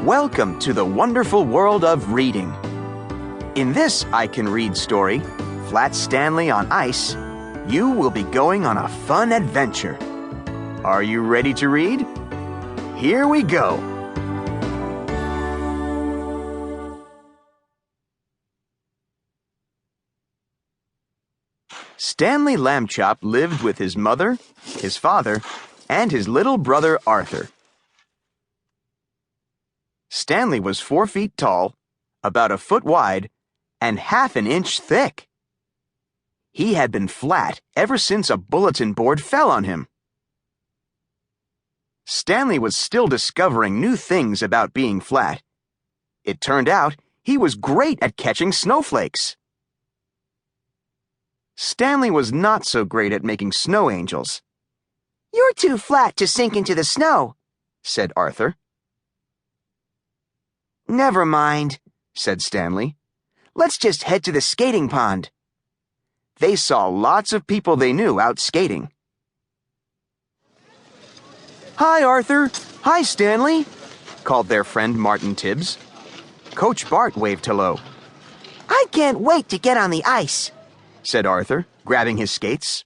Welcome to the wonderful world of reading. In this I Can Read story, Flat Stanley on Ice, you will be going on a fun adventure. Are you ready to read? Here we go. Stanley Lambchop lived with his mother, his father, and his little brother Arthur. Stanley was 4 feet tall, about a foot wide, and half an inch thick. He had been flat ever since a bulletin board fell on him. Stanley was still discovering new things about being flat. It turned out he was great at catching snowflakes. Stanley was not so great at making snow angels. "You're too flat to sink into the snow," said Arthur. "Never mind," said Stanley. "Let's just head to the skating pond." They saw lots of people they knew out skating. "Hi, Arthur. Hi, Stanley," called their friend Martin Tibbs. Coach Bart waved hello. "I can't wait to get on the ice," said Arthur, grabbing his skates.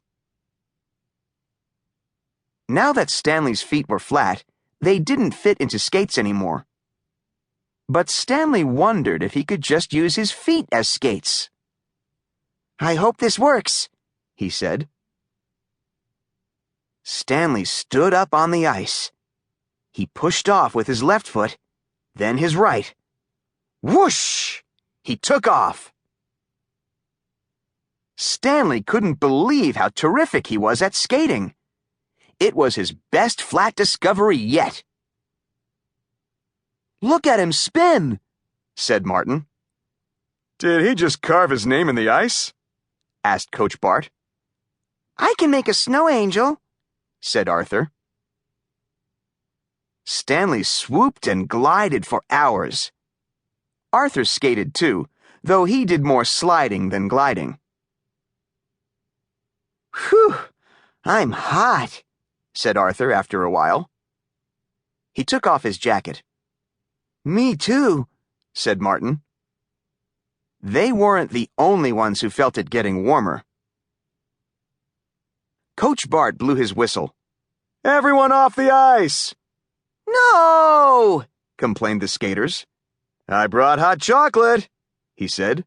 Now that Stanley's feet were flat, they didn't fit into skates anymore. But Stanley wondered if he could just use his feet as skates. "I hope this works," he said. Stanley stood up on the ice. He pushed off with his left foot, then his right. Whoosh! He took off. Stanley couldn't believe how terrific he was at skating. It was his best flat discovery yet. "Look at him spin," said Martin. "Did he just carve his name in the ice?" asked Coach Bart. "I can make a snow angel," said Arthur. Stanley swooped and glided for hours. Arthur skated too, though he did more sliding than gliding. "Whew, I'm hot," said Arthur after a while. He took off his jacket. "Me too," said Martin. They weren't the only ones who felt it getting warmer. Coach Bart blew his whistle. "Everyone off the ice!" "No!" complained the skaters. "I brought hot chocolate," he said.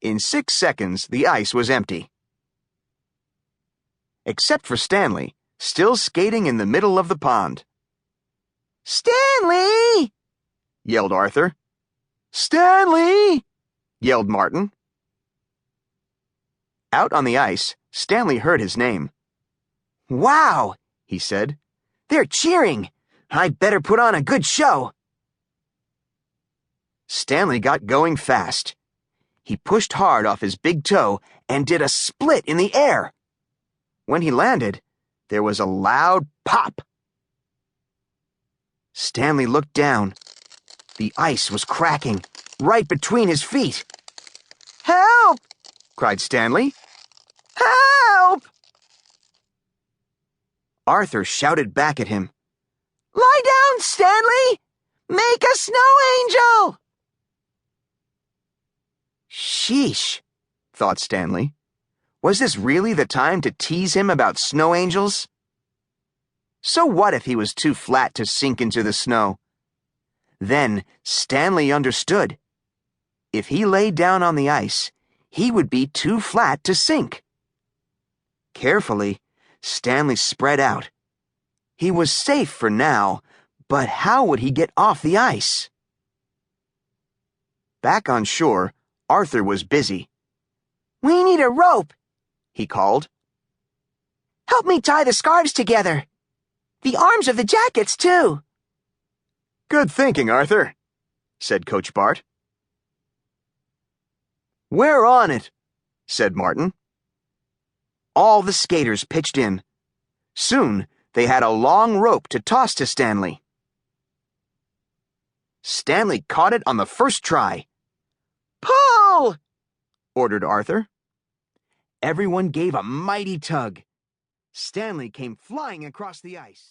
In 6 seconds, the ice was empty. Except for Stanley, still skating in the middle of the pond. "Stanley!" yelled Arthur. "Stanley!" yelled Martin. Out on the ice, Stanley heard his name. "Wow," he said. "They're cheering. I'd better put on a good show." Stanley got going fast. He pushed hard off his big toe and did a split in the air. When he landed, there was a loud pop. Stanley looked down. The ice was cracking right between his feet. "Help!" cried Stanley. "Help!" Arthur shouted back at him. "Lie down, Stanley! Make a snow angel!" Sheesh, thought Stanley. Was this really the time to tease him about snow angels? So what if he was too flat to sink into the snow? Then Stanley understood. If he lay down on the ice, he would be too flat to sink. Carefully, Stanley spread out. He was safe for now, but how would he get off the ice? Back on shore, Arthur was busy. "We need a rope," he called. "Help me tie the scarves together. The arms of the jackets, too." "Good thinking, Arthur," said Coach Bart. "We're on it," said Martin. All the skaters pitched in. Soon, they had a long rope to toss to Stanley. Stanley caught it on the first try. "Pull!" ordered Arthur. Everyone gave a mighty tug. Stanley came flying across the ice.